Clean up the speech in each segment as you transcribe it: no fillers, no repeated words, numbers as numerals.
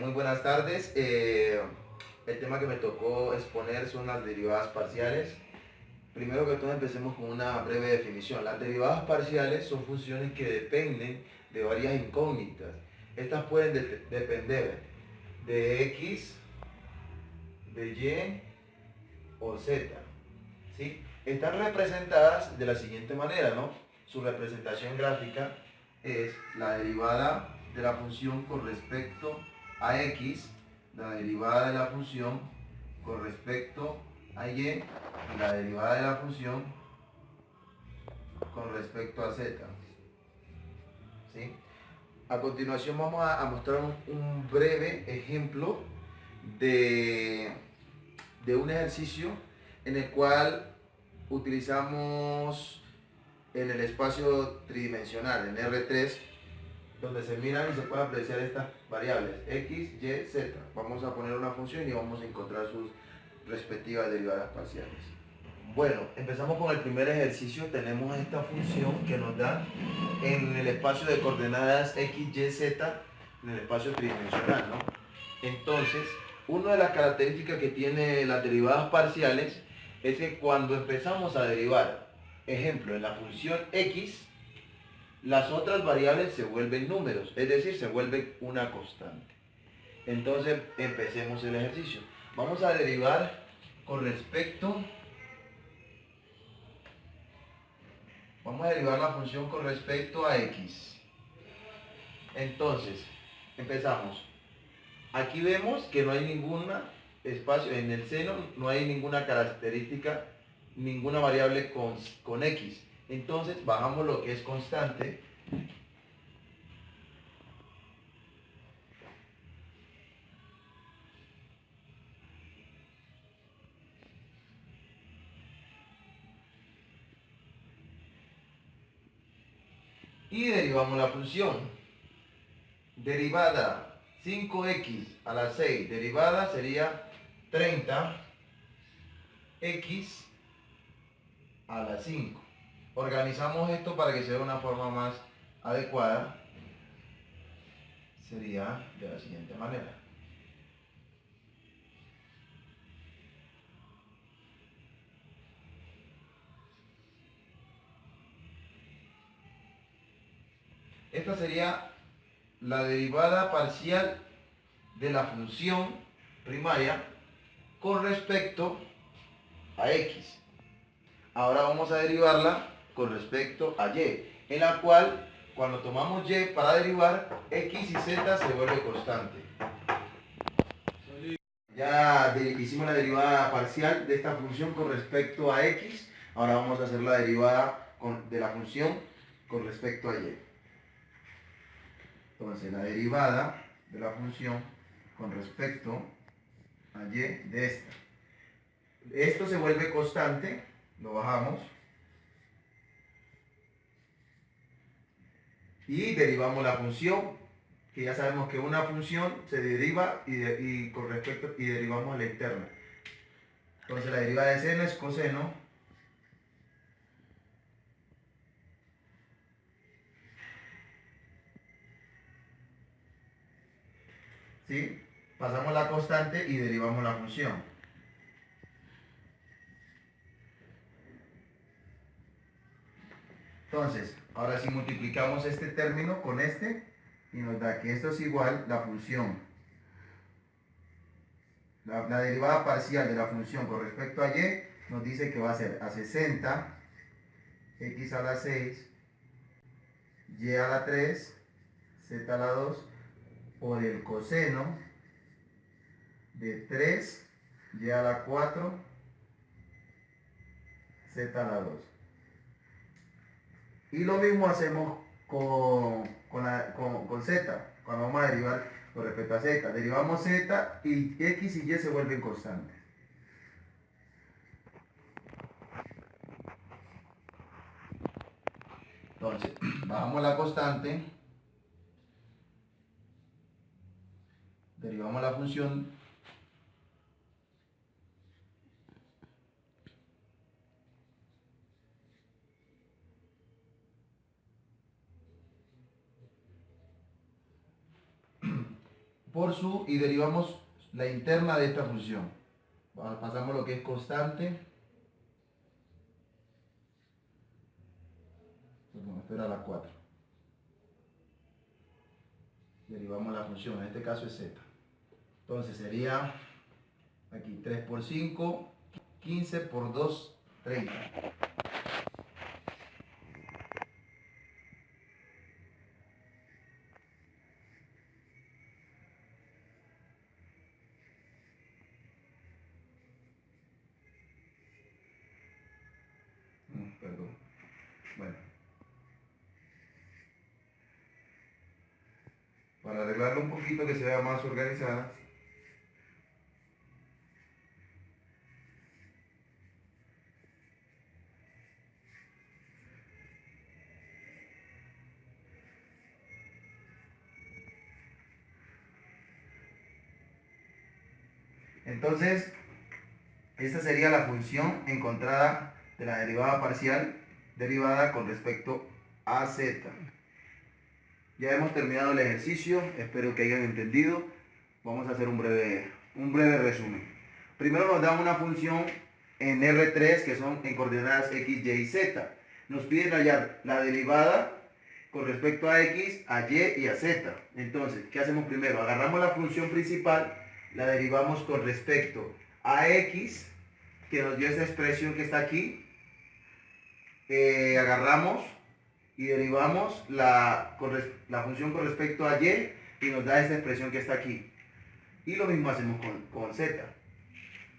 Muy buenas tardes. El tema que me tocó exponer son las derivadas parciales. Primero que todo empecemos con una breve definición. Las derivadas parciales son funciones que dependen de varias incógnitas. Estas pueden depender de x, de y o z. ¿Sí? Están representadas de la siguiente manera, ¿no? Su representación gráfica es la derivada de la función con respecto a x, la derivada de la función con respecto a y la derivada de la función con respecto a z. ¿Sí? A continuación vamos a mostrar un breve ejemplo de, de un ejercicio en el cual utilizamos en el espacio tridimensional, en R3, donde se miran y se pueden apreciar estas variables, x, y, z. Vamos a poner una función y vamos a encontrar sus respectivas derivadas parciales. Bueno, empezamos con el primer ejercicio. Tenemos esta función que nos da en el espacio de coordenadas x, y, z, en el espacio tridimensional, ¿no? Entonces, una de las características que tiene las derivadas parciales es que cuando empezamos a derivar, ejemplo, en la función x, las otras variables se vuelven números, es decir, se vuelven una constante. Entonces, empecemos el ejercicio. Vamos a derivar con respecto, vamos a derivar la función con respecto a x. Entonces, empezamos. Aquí vemos que no hay ninguna espacio, en el seno no hay ninguna característica, ninguna variable con x. Entonces bajamos lo que es constante. Y derivamos la función. Derivada 5x a la 6, derivada sería 30x a la 5. Organizamos esto para que sea de una forma más adecuada. Sería de la siguiente manera. Esta sería la derivada parcial de la función primaria con respecto a x. Ahora vamos a derivarla con respecto a y, en la cual cuando tomamos y para derivar, x y z se vuelve constante. Ya hicimos la derivada parcial de esta función con respecto a x. Ahora vamos a hacer la derivada de la función con respecto a y. Entonces, la derivada de la función con respecto a y de esta. Esto se vuelve constante, lo bajamos. Y derivamos la función, que ya sabemos que una función se deriva y con respecto y derivamos a la interna. Entonces, la derivada de seno es coseno ¿sí? Pasamos la constante y derivamos la función. Entonces, ahora si multiplicamos este término con este, y nos da que esto es igual la función, la derivada parcial de la función con respecto a y, nos dice que va a ser a 60, x a la 6, y a la 3, z a la 2, por el coseno de 3, y a la 4, z a la 2. Y lo mismo hacemos con z, cuando vamos a derivar con respecto a z. Derivamos z y x y y se vuelven constantes. Entonces, bajamos la constante, derivamos la función, por su, y derivamos la interna de esta función. Pasamos lo que es constante. Esto era la 4. Derivamos la función, en este caso es z. Entonces sería aquí 3 por 5, 15 por 2, 30. Perdón. Bueno. Para arreglarlo un poquito que se vea más organizada. Entonces, esta sería la función encontrada de la derivada parcial derivada con respecto a z. Ya hemos terminado el ejercicio, espero que hayan entendido. Vamos a hacer un breve resumen. Primero nos dan una función en R3 que son en coordenadas x, y y z. Nos piden hallar la derivada con respecto a x, a y y a z. Entonces, ¿qué hacemos primero? Agarramos la función principal, la derivamos con respecto a x, que nos dio esta expresión que está aquí. Agarramos y derivamos la función con respecto a y nos da esta expresión que está aquí. Y lo mismo hacemos con z.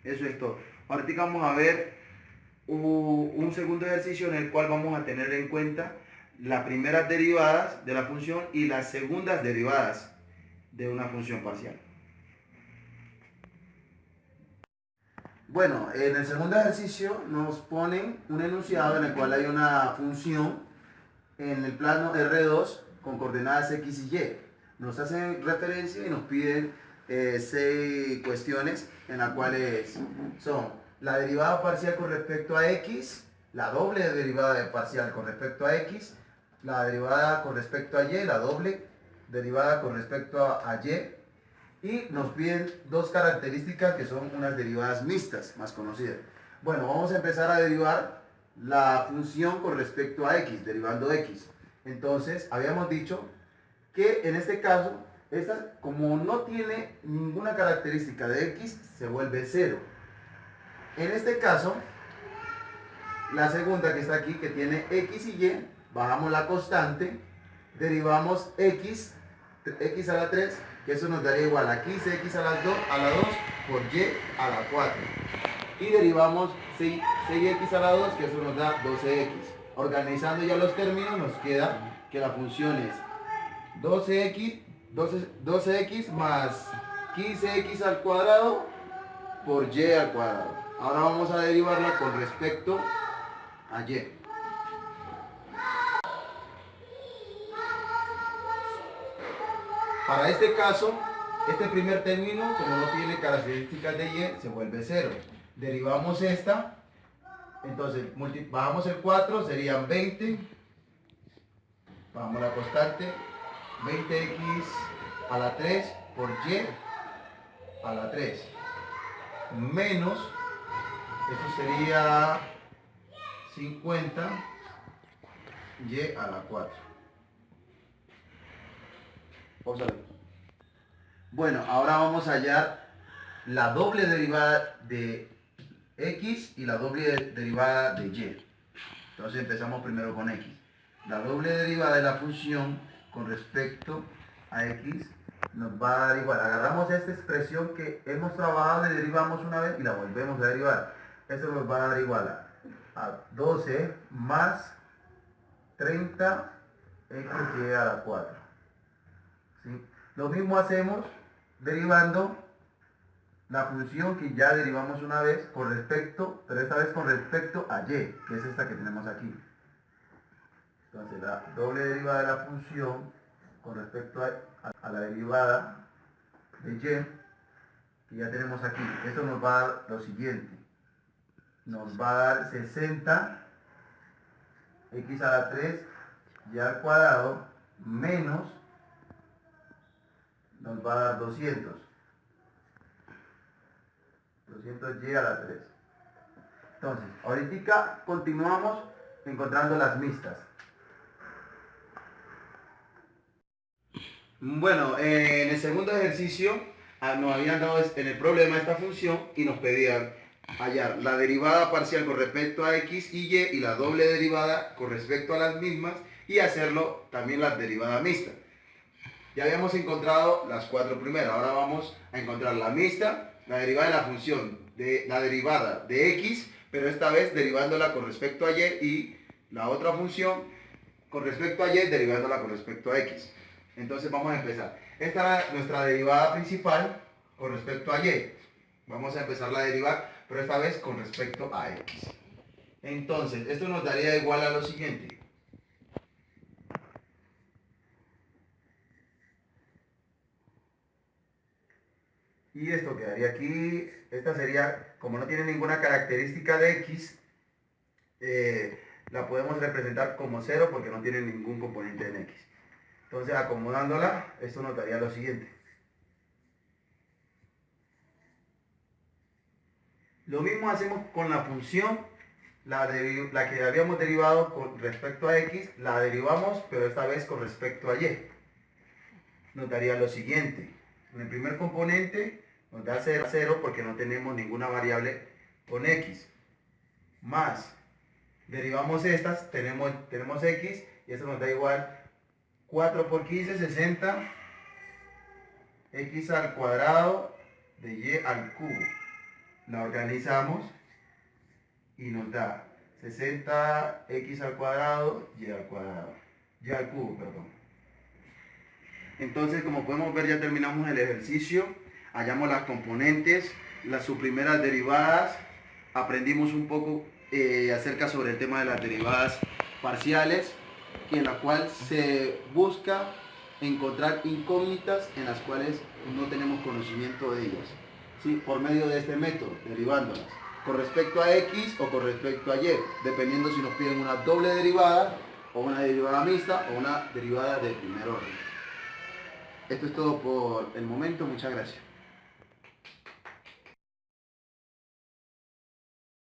Eso es todo. Ahorita vamos a ver un segundo ejercicio en el cual vamos a tener en cuenta las primeras derivadas de la función y las segundas derivadas de una función parcial. Bueno, en el segundo ejercicio nos ponen un enunciado en el cual hay una función en el plano R2 con coordenadas x y y. Nos hacen referencia y nos piden 6 cuestiones en las cuales son la derivada parcial con respecto a x, la doble derivada parcial con respecto a x, la derivada con respecto a y, la doble derivada con respecto a y, y nos piden 2 características que son unas derivadas mixtas más conocidas. Bueno, vamos a empezar a derivar la función con respecto a x, derivando x. Entonces, habíamos dicho que en este caso, esta, como no tiene ninguna característica de x, se vuelve 0. En este caso, la segunda que está aquí, que tiene x y y, bajamos la constante, derivamos x a la 3, que eso nos daría igual a 15x a la 2 por y a la 4. Y derivamos 6x a la 2, que eso nos da 12x. Organizando ya los términos, nos queda que la función es 12x más 15x al cuadrado por y al cuadrado. Ahora vamos a derivarla con respecto a y. Para este caso, este primer término, como no tiene características de y, se vuelve 0. Derivamos esta, entonces bajamos el 4, serían 20, bajamos la constante, 20x a la 3 por y a la 3, menos, esto sería 50 y a la 4. Bueno, ahora vamos a hallar la doble derivada de x y la doble derivada de y. Entonces empezamos primero con x. La doble derivada de la función con respecto a x nos va a dar igual. Agarramos esta expresión que hemos trabajado y derivamos una vez y la volvemos a derivar. Eso nos va a dar igual a 12 más 30 xy a la 4. ¿Sí? Lo mismo hacemos derivando la función que ya derivamos una vez con respecto, pero esta vez con respecto a y, que es esta que tenemos aquí. Entonces la doble derivada de la función con respecto a la derivada de y, que ya tenemos aquí. Esto nos va a dar lo siguiente. Nos va a dar 60 x a la 3 y al cuadrado menos nos va a dar 200. 200y a la 3. Entonces, ahorita continuamos encontrando las mixtas. Bueno, en el segundo ejercicio nos habían dado en el problema esta función y nos pedían hallar la derivada parcial con respecto a x y y y la doble derivada con respecto a las mismas y hacerlo también la derivada mixta. Ya habíamos encontrado las 4 primeras, ahora vamos a encontrar la mixta, la derivada de la función de la derivada de x, pero esta vez derivándola con respecto a y y la otra función con respecto a y derivándola con respecto a x. Entonces vamos a empezar. Esta es nuestra derivada principal con respecto a y. Vamos a empezar a derivar, pero esta vez con respecto a x. Entonces, esto nos daría igual a lo siguiente. Y esto quedaría aquí. Esta sería, como no tiene ninguna característica de x, la podemos representar como 0 porque no tiene ningún componente en x. Entonces, acomodándola, esto nos daría lo siguiente. Lo mismo hacemos con la función, la que habíamos derivado con respecto a x, la derivamos, pero esta vez con respecto a y. Nos daría lo siguiente. En el primer componente nos da 0 porque no tenemos ninguna variable con x. Más, derivamos estas, tenemos x, y eso nos da igual 4 por 15, 60, x al cuadrado de y al cubo. La organizamos y nos da 60x al cuadrado, y al cubo, perdón. Entonces, como podemos ver, ya terminamos el ejercicio, hallamos las componentes, sus primeras derivadas, aprendimos un poco acerca sobre el tema de las derivadas parciales, en la cual se busca encontrar incógnitas en las cuales no tenemos conocimiento de ellas, ¿sí? Por medio de este método, derivándolas con respecto a x o con respecto a y, dependiendo si nos piden una doble derivada o una derivada mixta o una derivada de primer orden. Esto es todo por el momento, muchas gracias.